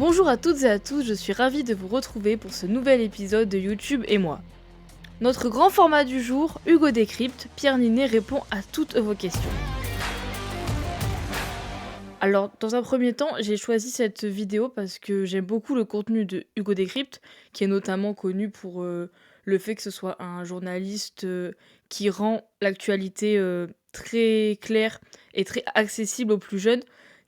Bonjour à toutes et à tous, je suis ravie de vous retrouver pour ce nouvel épisode de YouTube et moi. Notre grand format du jour, Hugo Décrypte, Pierre Ninet répond à toutes vos questions. Alors, dans un premier temps, j'ai choisi cette vidéo parce que j'aime beaucoup le contenu de Hugo Décrypte, qui est notamment connu pour le fait que ce soit un journaliste qui rend l'actualité très claire et très accessible aux plus jeunes,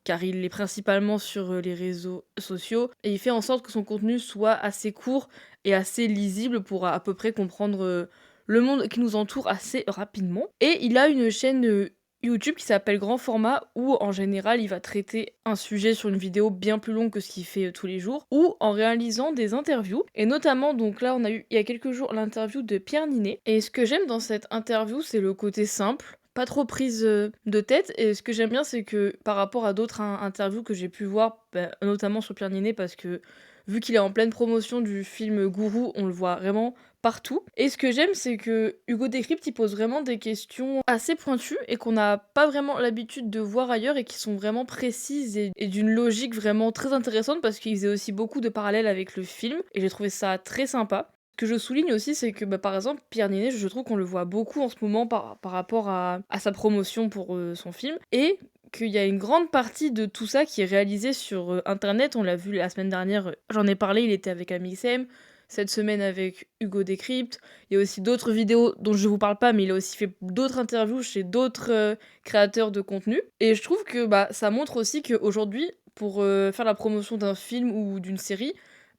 car il est principalement sur les réseaux sociaux, et il fait en sorte que son contenu soit assez court et assez lisible pour à peu près comprendre le monde qui nous entoure assez rapidement. Et il a une chaîne YouTube qui s'appelle Grand Format où en général il va traiter un sujet sur une vidéo bien plus longue que ce qu'il fait tous les jours ou en réalisant des interviews et notamment donc là on a eu il y a quelques jours l'interview de Pierre Ninet et ce que j'aime dans cette interview c'est le côté simple, pas trop prise de tête, et ce que j'aime bien c'est que par rapport à d'autres interviews que j'ai pu voir, notamment sur Pierre Ninet parce que vu qu'il est en pleine promotion du film Gourou, on le voit vraiment partout. Et ce que j'aime, c'est que Hugo Décrypte, il pose vraiment des questions assez pointues et qu'on n'a pas vraiment l'habitude de voir ailleurs et qui sont vraiment précises et d'une logique vraiment très intéressante parce qu'il faisait aussi beaucoup de parallèles avec le film et j'ai trouvé ça très sympa. Ce que je souligne aussi, c'est que par exemple, Pierre Ninet, je trouve qu'on le voit beaucoup en ce moment par rapport à sa promotion pour son film et qu'il y a une grande partie de tout ça qui est réalisé sur internet. On l'a vu la semaine dernière, j'en ai parlé, il était avec Amixem cette semaine avec Hugo Décrypte. Il y a aussi d'autres vidéos dont je vous parle pas, mais il a aussi fait d'autres interviews chez d'autres créateurs de contenu. Et je trouve que ça montre aussi qu'aujourd'hui, pour faire la promotion d'un film ou d'une série,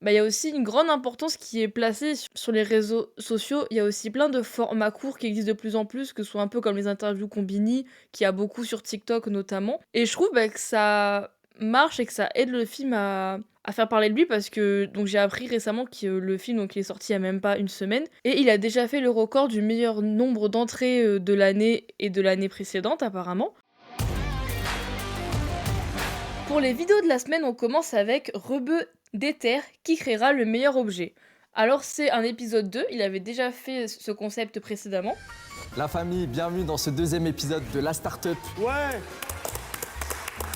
il y a aussi une grande importance qui est placée sur les réseaux sociaux. Il y a aussi plein de formats courts qui existent de plus en plus, que ce soit un peu comme les interviews Combini, qui a beaucoup sur TikTok notamment. Et je trouve que ça marche et que ça aide le film à faire parler de lui parce que donc j'ai appris récemment que le film donc il est sorti il y a même pas une semaine et il a déjà fait le record du meilleur nombre d'entrées de l'année et de l'année précédente apparemment. Pour les vidéos de la semaine, on commence avec Rebeu d'Ether qui créera le meilleur objet. Alors c'est un épisode 2, il avait déjà fait ce concept précédemment. La famille, bienvenue dans ce deuxième épisode de La Startup. Ouais.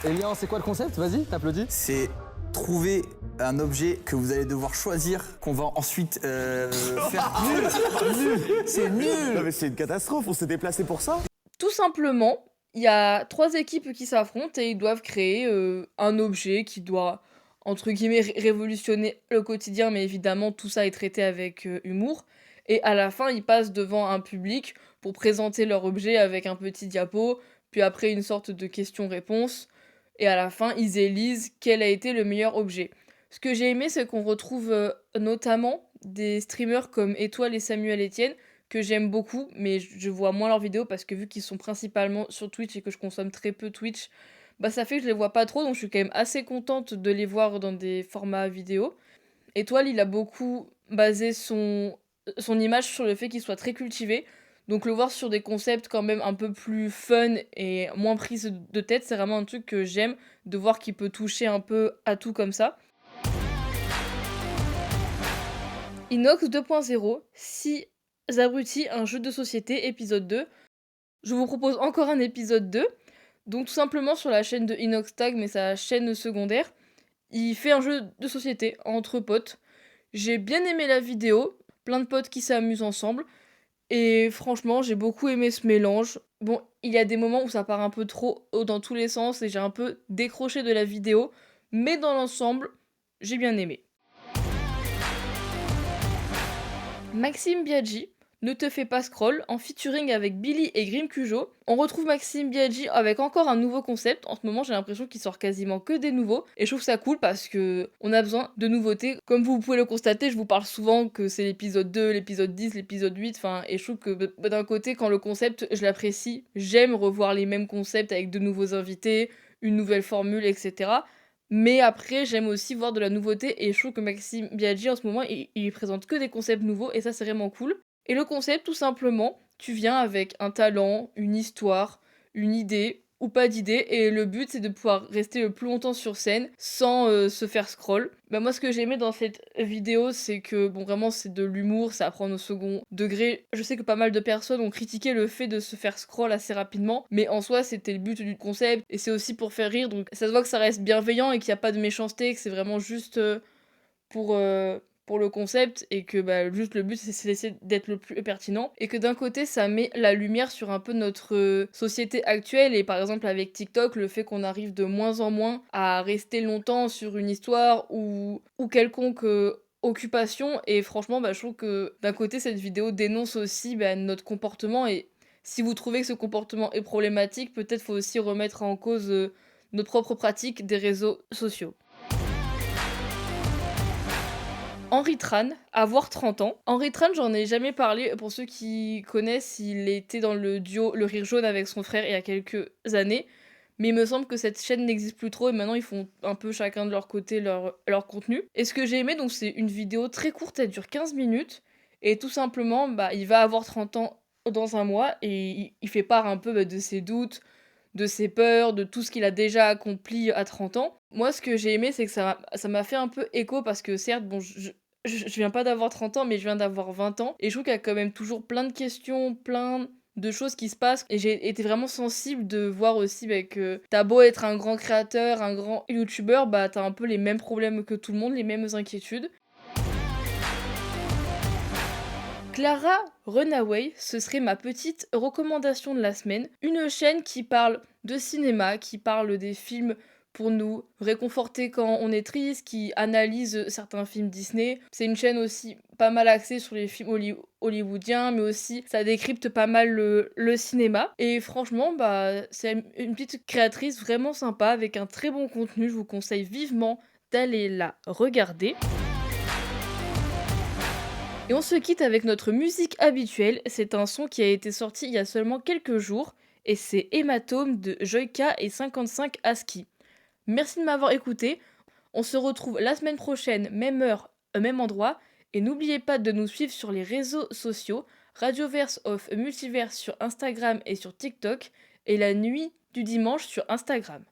Elian, c'est quoi le concept? Vas-y, t'applaudis. C'est trouver un objet que vous allez devoir choisir, qu'on va ensuite faire nul. C'est nul. Non mais c'est une catastrophe, on s'est déplacé pour ça. Tout simplement, il y a 3 équipes qui s'affrontent et ils doivent créer un objet qui doit, entre guillemets, révolutionner le quotidien, mais évidemment tout ça est traité avec humour. Et à la fin, ils passent devant un public pour présenter leur objet avec un petit diapo, puis après une sorte de question-réponse. Et à la fin, ils élisent quel a été le meilleur objet. Ce que j'ai aimé, c'est qu'on retrouve notamment des streamers comme Étoile et Samuel Etienne, que j'aime beaucoup, mais je vois moins leurs vidéos parce que vu qu'ils sont principalement sur Twitch et que je consomme très peu Twitch, ça fait que je les vois pas trop, donc je suis quand même assez contente de les voir dans des formats vidéo. Étoile, il a beaucoup basé son image sur le fait qu'il soit très cultivé, donc le voir sur des concepts quand même un peu plus fun et moins prise de tête, c'est vraiment un truc que j'aime, de voir qu'il peut toucher un peu à tout comme ça. Inox 2.0, si abrutis, un jeu de société, épisode 2. Je vous propose encore un épisode 2, donc tout simplement sur la chaîne de Inoxtag, mais sa chaîne secondaire. Il fait un jeu de société entre potes. J'ai bien aimé la vidéo, plein de potes qui s'amusent ensemble, et franchement j'ai beaucoup aimé ce mélange. Bon, il y a des moments où ça part un peu trop dans tous les sens et j'ai un peu décroché de la vidéo, mais dans l'ensemble, j'ai bien aimé. Maxime Biaggi, Ne te fais pas scroll, en featuring avec Billy et Grim Cujo. On retrouve Maxime Biaggi avec encore un nouveau concept. En ce moment, j'ai l'impression qu'il sort quasiment que des nouveaux. Et je trouve ça cool parce que on a besoin de nouveautés. Comme vous pouvez le constater, je vous parle souvent que c'est l'épisode 2, l'épisode 10, l'épisode 8. Et je trouve que d'un côté, quand le concept, je l'apprécie, j'aime revoir les mêmes concepts avec de nouveaux invités, une nouvelle formule, etc. Mais après, j'aime aussi voir de la nouveauté et je trouve que Maxime Biaggi, en ce moment, il présente que des concepts nouveaux et ça, c'est vraiment cool. Et le concept, tout simplement, tu viens avec un talent, une histoire, une idée, ou pas d'idées et le but c'est de pouvoir rester le plus longtemps sur scène sans se faire scroll. Bah moi ce que j'ai aimé dans cette vidéo c'est que bon vraiment c'est de l'humour, ça apprend au second degré. Je sais que pas mal de personnes ont critiqué le fait de se faire scroll assez rapidement, mais en soi c'était le but du concept et c'est aussi pour faire rire, donc ça se voit que ça reste bienveillant et qu'il n'y a pas de méchanceté, que c'est vraiment juste pour, pour le concept et que bah, juste le but c'est d'essayer d'être le plus pertinent et que d'un côté ça met la lumière sur un peu notre société actuelle et par exemple avec TikTok le fait qu'on arrive de moins en moins à rester longtemps sur une histoire ou quelconque occupation et franchement bah, je trouve que d'un côté cette vidéo dénonce aussi bah, notre comportement et si vous trouvez que ce comportement est problématique peut-être faut aussi remettre en cause notre propre pratique des réseaux sociaux. Henri Tran, avoir 30 ans. Henri Tran, j'en ai jamais parlé. Pour ceux qui connaissent, il était dans le duo Le Rire Jaune avec son frère il y a quelques années. Mais il me semble que cette chaîne n'existe plus trop et maintenant ils font un peu chacun de leur côté leur contenu. Et ce que j'ai aimé, donc c'est une vidéo très courte, elle dure 15 minutes. Et tout simplement, bah, il va avoir 30 ans dans un mois et il fait part un peu bah, de ses doutes, de ses peurs, de tout ce qu'il a déjà accompli à 30 ans. Moi, ce que j'ai aimé, c'est que ça m'a fait un peu écho parce que certes, bon, je viens pas d'avoir 30 ans, mais je viens d'avoir 20 ans. Et je trouve qu'il y a quand même toujours plein de questions, plein de choses qui se passent. Et j'ai été vraiment sensible de voir aussi bah, que t'as beau être un grand créateur, un grand youtubeur, bah t'as un peu les mêmes problèmes que tout le monde, les mêmes inquiétudes. Clara Runaway, ce serait ma petite recommandation de la semaine. Une chaîne qui parle de cinéma, qui parle des films pour nous réconforter quand on est triste, qui analyse certains films Disney. C'est une chaîne aussi pas mal axée sur les films hollywoodiens, mais aussi ça décrypte pas mal le cinéma. Et franchement, bah, c'est une petite créatrice vraiment sympa avec un très bon contenu. Je vous conseille vivement d'aller la regarder. Et on se quitte avec notre musique habituelle, c'est un son qui a été sorti il y a seulement quelques jours, et c'est Hématome de Joyka et 55 ASCII. Merci de m'avoir écouté, on se retrouve la semaine prochaine, même heure, même endroit, et n'oubliez pas de nous suivre sur les réseaux sociaux, Radioverse of Multiverse sur Instagram et sur TikTok, et la nuit du dimanche sur Instagram.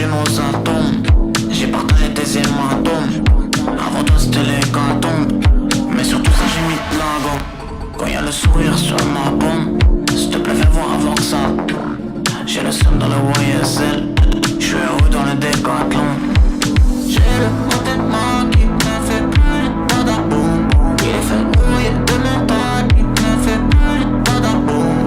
Nos atomes, j'ai partagé tes hématomes. Avant toi c'était l'hécatombe, mais surtout ça j'ai mis de la gomme. Quand y'a le sourire sur ma paume, s'il te plaît fais voir avant que ça. J'ai le seum dans le YSL, j'suis heureux dans le décathlon. J'ai le monté qui ne fait plus le badaboum. Il est fait rouiller de mon tas qui ne fait plus le badaboum.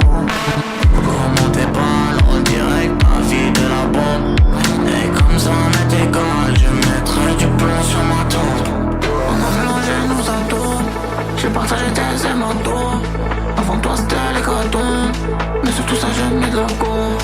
Remontez pas en direct, ma vie de la bombe. Et comme ça m'est égal, je mettrai du plomb sur ma tombe. On a mélangé nos atomes, j'ai partagé tes hématomes. Avant toi c'était l'hécatombe, mais surtout ça j'ai mis de la gomme.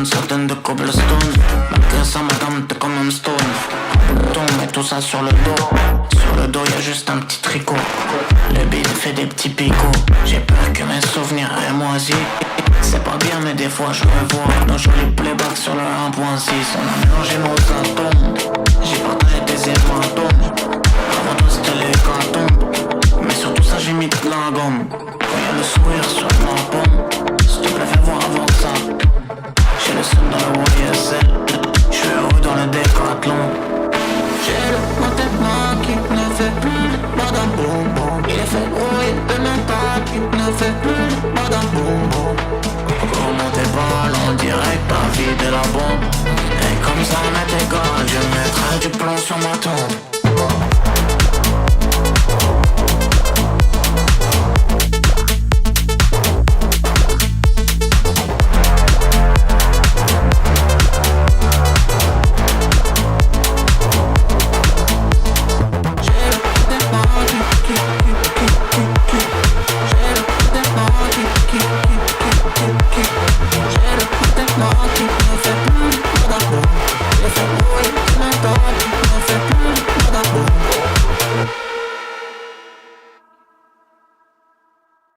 Certaines de cobblestone, malgré ça madame t'es comme un stone. Bouton met tout ça sur le dos. Sur le dos y'a juste un petit tricot. Le beat fait des petits picots. J'ai peur que mes souvenirs aient moisi. C'est pas bien mais des fois je revois nos jolis playbacks sur le 1.6. On a mélangé nos atomes, j'ai partagé tes hématomes. Avant toi c'était l'hécatombe, mais surtout ça j'ai mis de la gomme. Quand y'a le sourire sur ma paume, s'il te plaît fais voir avant ça. J'ai le seum dans le YSL, j'suis heureux dans le décathlon. J'ai le monté qui ne fait plus le badaboum. Il est fait rouiller de mental qui ne fait plus le badaboum. Remontez pas en direct. sur ma tombe.